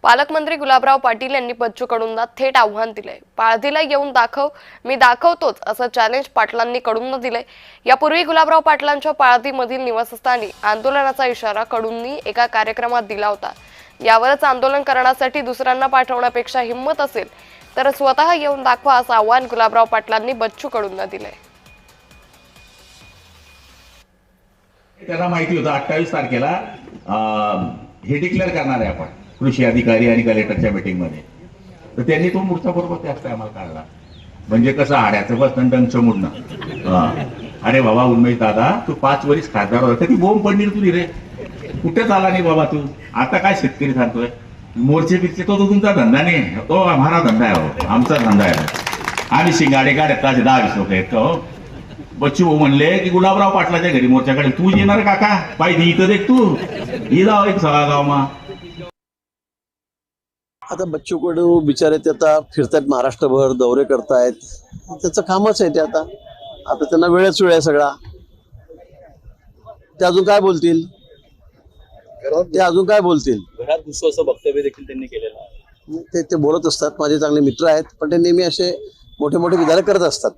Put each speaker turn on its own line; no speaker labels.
पालकमंत्री गुलाबराव पाटील यांनी बच्चू कडूंना थेट आव्हान दिलंय। पाळधीला येऊन दाखव, मी दाखवतोच असं चॅलेंज पाटलांनी कडूंना दिलंय। यापूर्वी गुलाबराव पाटलांच्या पाळधीमधील निवासस्थानी आंदोलनाचा इशारा कडूंनी एका कार्यक्रमात दिला होता। यावरच आंदोलन करण्यासाठी दुसऱ्यांना पाठवण्यापेक्षा हिम्मत असेल तर स्वतः येऊन दाखवा असं आव्हान गुलाबराव पाटलांनी बच्चू कडूंना दिलंय।
त्याला माहिती होतं 28 तारखेला हे डिक्लेअर करणार आहे आपण कृषी अधिकारी आणि कलेक्टरच्या मीटिंगमध्ये। तर त्यांनी तो मूर्छा बरोबर त्याच टायमाला काढला। म्हणजे कसं आड्याचं बस दंडंचं मुडणं। अरे बाबा उन्मेष दादा, तू 5 वर्ष खासदार होता, ती बोंब पडली तुझी रे, कुठे चाला नाही बाबा तू। आता काय शेतकरी सांगतोय मोर्चे बिर्चे, तो तुमचा धंदा नाही, तो आम्हाला धंदा आहे हो, आमचा धंदा आहे। आम्ही शिंगाडे काढत 10-20 लोक आहेत का हो। बच्चू भाऊ म्हणले की गुलाबराव पाटलाच्या घरी मोर्चाकडे तू येणार काका, पाहिजे इथं देख तू ही जाव एक सगळा गाव मा।
आता बच्चू कडू बिचारे ते आता फिरतायत, महाराष्ट्रभर दौरे करतायत, त्याचं कामच आहे ते। आता त्यांना वेळच वेळ आहे सगळा। ते अजून काय बोलतील,
घरात दुसरं असं वक्तव्य देखील त्यांनी केलेलं आहे।
ते बोलत असतात, माझे चांगले मित्र आहेत, पण ते नेहमी असे मोठे मोठे विधान करत असतात।